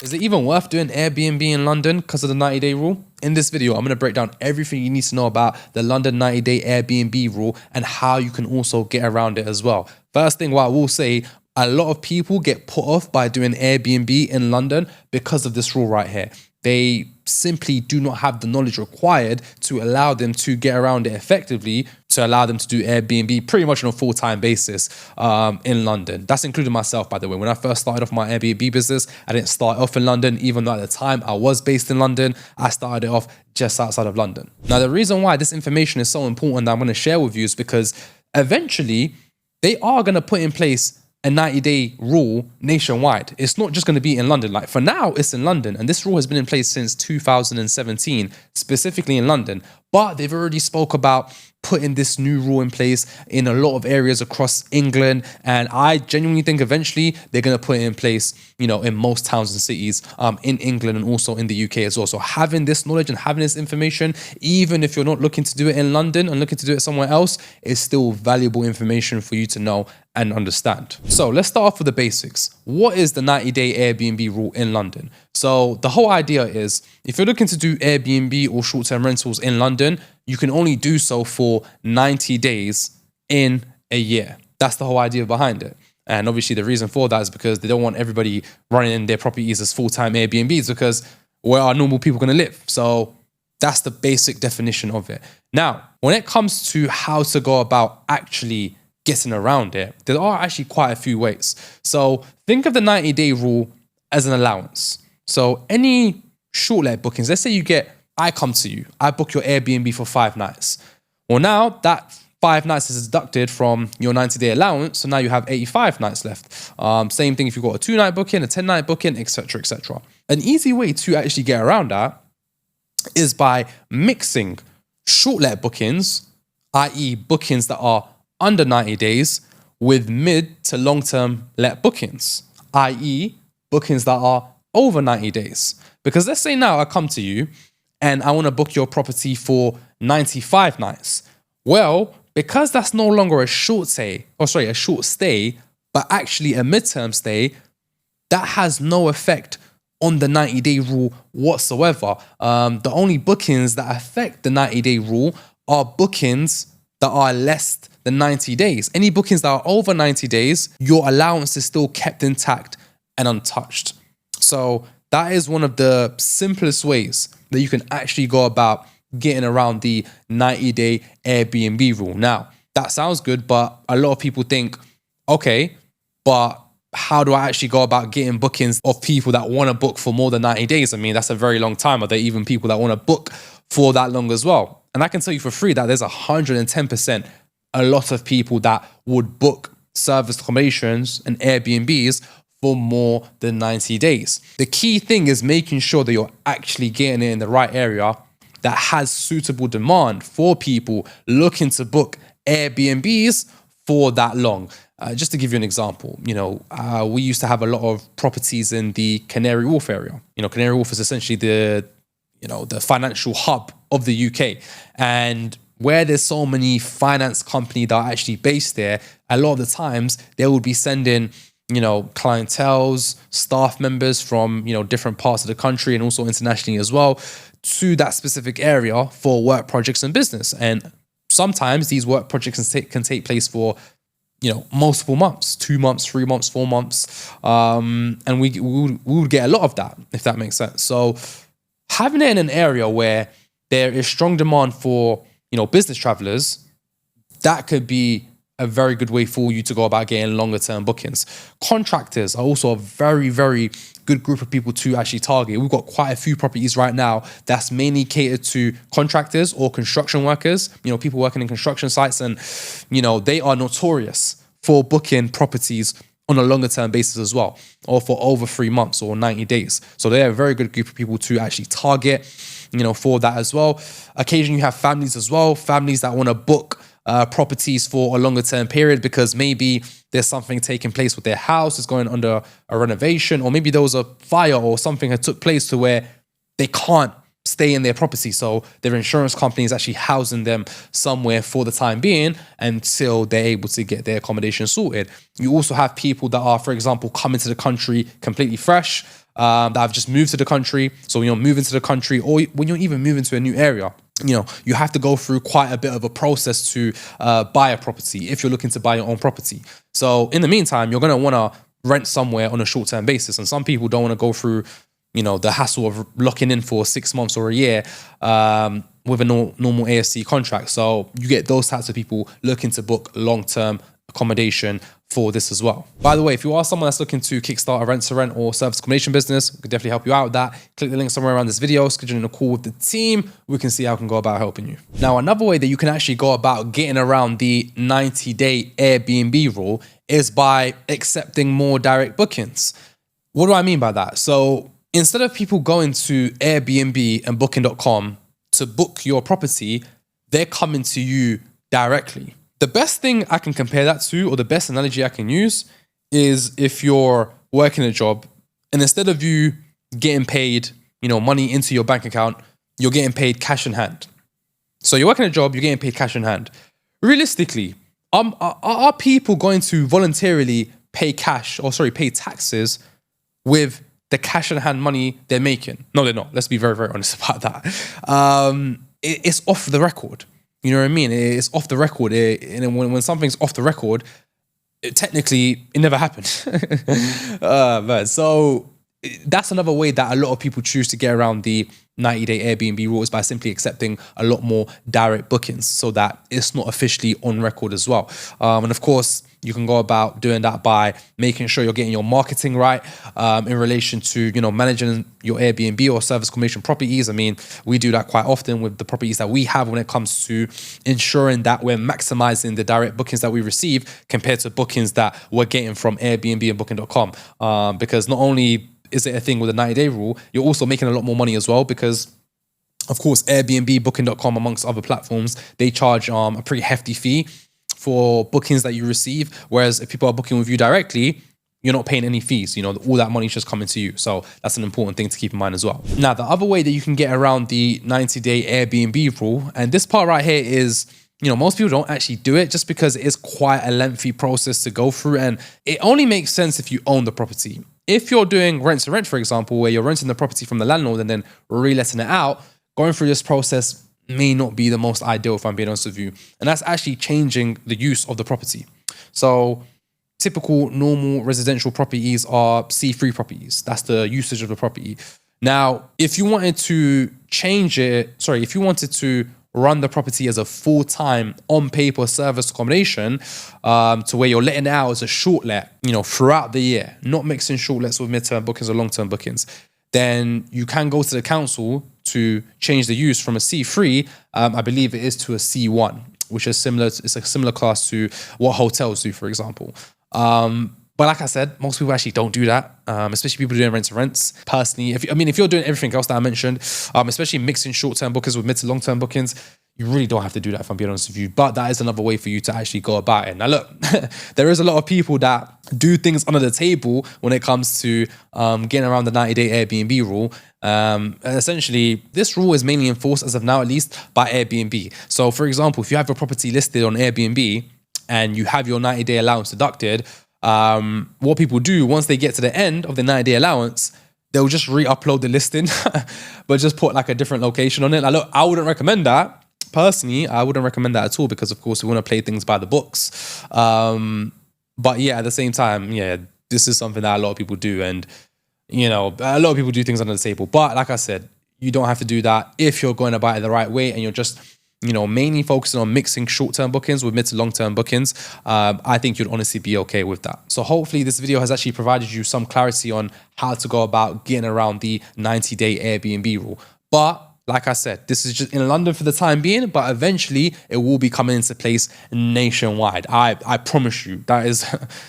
Is it even worth doing Airbnb in London because of the 90-day rule? In this video, I'm going to break down everything you need to know about the London 90-day Airbnb rule and how you can also get around it as well. First thing, what I will say, a lot of people get put off by doing Airbnb in London because of this rule right here. They simply do not have the knowledge required to allow them to get around it effectively, to allow them to do Airbnb pretty much on a full-time basis in London. That's including myself, by the way. When I first started off my Airbnb business, I didn't start off in London, even though at the time I was based in London. I started it off just outside of London. Now, the reason why this information is so important that I'm going to share with you is because eventually they are going to put in place a 90-day rule nationwide. It's not just going to be in London. Like for now, it's in London. And this rule has been in place since 2017, specifically in London. But they've already spoke about putting this new rule in place in a lot of areas across England. And I genuinely think eventually they're going to put it in place, in most towns and cities in England and also in the UK as well. So having this knowledge and having this information, even if you're not looking to do it in London and looking to do it somewhere else, is still valuable information for you to know and understand. So let's start off with the basics. What is the 90-day Airbnb rule in London? So the whole idea is if you're looking to do Airbnb or short-term rentals in London, you can only do so for 90 days in a year. That's the whole idea behind it. And obviously the reason for that is because they don't want everybody running in their properties as full-time Airbnbs, because where are normal people going to live? So that's the basic definition of it. Now, when it comes to how to go about actually getting around it, there are actually quite a few ways. So think of the 90-day rule as an allowance. So any short let bookings, let's say I come to you, I book your Airbnb for 5 nights. Well, now that 5 nights is deducted from your 90-day allowance, so now you have 85 nights left. Same thing if you've got a 2-night booking, a 10-night booking, etc., etc. An easy way to actually get around that is by mixing short let bookings, i.e. bookings that are under 90 days, with mid to long-term let bookings, i.e. bookings that are over 90 days. Because let's say now I come to you and I want to book your property for 95 nights. Well, because that's no longer a short stay, but actually a midterm stay, that has no effect on the 90-day rule whatsoever. The only bookings that affect the 90-day rule are bookings that are less than 90 days. Any bookings that are over 90 days, your allowance is still kept intact and untouched. So that is one of the simplest ways that you can actually go about getting around the 90-day Airbnb rule. Now, that sounds good, but a lot of people think, okay, but how do I actually go about getting bookings of people that want to book for more than 90 days? I mean, that's a very long time. Are there even people that want to book for that long as well? And I can tell you for free that there's 110% a lot of people that would book service accommodations and Airbnbs for more than 90 days. The key thing is making sure that you're actually getting it in the right area that has suitable demand for people looking to book Airbnbs for that long. Just to give you an example, we used to have a lot of properties in the Canary Wharf area. Canary Wharf is essentially the financial hub of the UK. And where there's so many finance companies that are actually based there, a lot of the times they would be sending clientels, staff members from, different parts of the country and also internationally as well to that specific area for work projects and business. And sometimes these work projects can take place for, multiple months, 2 months, 3 months, 4 months. And we would get a lot of that, if that makes sense. So having it in an area where there is strong demand for, business travelers, that could be a very good way for you to go about getting longer term bookings. Contractors are also a very, very good group of people to actually target. We've got quite a few properties right now that's mainly catered to contractors or construction workers, people working in construction sites, and, they are notorious for booking properties on a longer term basis as well, or for over 3 months or 90 days. So they're a very good group of people to actually target, for that as well. Occasionally you have families as well, families that want to book properties for a longer term period because maybe there's something taking place with their house, it's going under a renovation, or maybe there was a fire or something that took place to where they can't stay in their property. So their insurance company is actually housing them somewhere for the time being until they're able to get their accommodation sorted. You also have people that are, for example, coming to the country completely fresh. that have just moved to the country. So when you're moving to the country, or when you're even moving to a new area, you have to go through quite a bit of a process to buy a property if you're looking to buy your own property. So in the meantime, you're going to want to rent somewhere on a short-term basis. And some people don't want to go through, the hassle of locking in for 6 months or a year with a normal ASC contract. So you get those types of people looking to book long-term accommodation for this as well. By the way, if you are someone that's looking to kickstart a rent-to-rent or service accommodation business, we can definitely help you out with that. Click the link somewhere around this video, scheduling a call with the team. We can see how we can go about helping you. Now, another way that you can actually go about getting around the 90-day Airbnb rule is by accepting more direct bookings. What do I mean by that? So instead of people going to Airbnb and booking.com to book your property, they're coming to you directly. The best thing I can compare that to, or the best analogy I can use, is if you're working a job and instead of you getting paid, money into your bank account, you're getting paid cash in hand. So you're working a job, you're getting paid cash in hand. Realistically, are people going to voluntarily pay taxes with the cash in hand money they're making? No, they're not. Let's be very, very honest about that. It's off the record. You know what I mean? It's off the record. And when something's off the record, technically, it never happened. So that's another way that a lot of people choose to get around the 90-day Airbnb rule, is by simply accepting a lot more direct bookings so that it's not officially on record as well. And of course, you can go about doing that by making sure you're getting your marketing right in relation to, managing your Airbnb or service accommodation properties. I mean, we do that quite often with the properties that we have when it comes to ensuring that we're maximizing the direct bookings that we receive compared to bookings that we're getting from Airbnb and booking.com. Because not only is it a thing with the 90-day rule, you're also making a lot more money as well, because of course, Airbnb, booking.com, amongst other platforms, they charge a pretty hefty fee for bookings that you receive. Whereas if people are booking with you directly, you're not paying any fees. All that money is just coming to you. So that's an important thing to keep in mind as well. Now, the other way that you can get around the 90-day Airbnb rule, and this part right here is, most people don't actually do it just because it is quite a lengthy process to go through. And it only makes sense if you own the property. If you're doing rent to rent, for example, where you're renting the property from the landlord and then re-letting it out, going through this process may not be the most ideal, if I'm being honest with you. And that's actually changing the use of the property. So typical normal residential properties are C3 properties. That's the usage of the property. Now, if you wanted to run the property as a full-time on-paper service accommodation, to where you're letting it out as a short let, throughout the year, not mixing short lets with mid-term bookings or long-term bookings, then you can go to the council to change the use from a C3, I believe it is, to a C1, which is similar. It's a similar class to what hotels do, for example. But like I said, most people actually don't do that, especially people doing rent-to-rents. Personally, if you're doing everything else that I mentioned, especially mixing short-term bookings with mid to long-term bookings, you really don't have to do that, if I'm being honest with you. But that is another way for you to actually go about it. Now, look, there is a lot of people that do things under the table when it comes to getting around the 90-day Airbnb rule. Essentially, this rule is mainly enforced, as of now at least, by Airbnb. So, for example, if you have a property listed on Airbnb and you have your 90-day allowance deducted, what people do once they get to the end of the 90-day allowance, they'll just re-upload the listing, but just put like a different location on it. Now, look, I wouldn't recommend that. Personally, I wouldn't recommend that at all, because of course we want to play things by the books. But yeah, at the same time, this is something that a lot of people do, and a lot of people do things under the table. But like I said, you don't have to do that if you're going about it the right way and you're just mainly focusing on mixing short-term bookings with mid to long-term bookings. I think you'd honestly be okay with that. So hopefully this video has actually provided you some clarity on how to go about getting around the 90-day Airbnb rule. But like I said, this is just in London for the time being, but eventually it will be coming into place nationwide. I promise you that is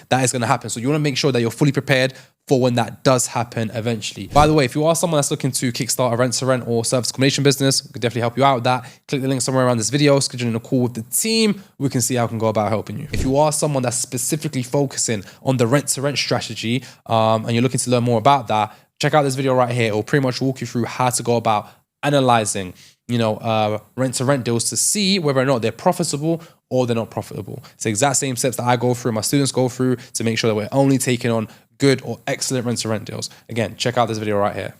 going to happen. So you want to make sure that you're fully prepared for when that does happen eventually. By the way, if you are someone that's looking to kickstart a rent-to-rent or service accommodation business, we can definitely help you out with that. Click the link somewhere around this video, scheduling a call with the team. We can see how we can go about helping you. If you are someone that's specifically focusing on the rent-to-rent strategy, and you're looking to learn more about that, check out this video right here. It will pretty much walk you through how to go about analyzing, rent to rent deals to see whether or not they're profitable or they're not profitable. It's the exact same steps that I go through, my students go through, to make sure that we're only taking on good or excellent rent to rent deals. Again, check out this video right here.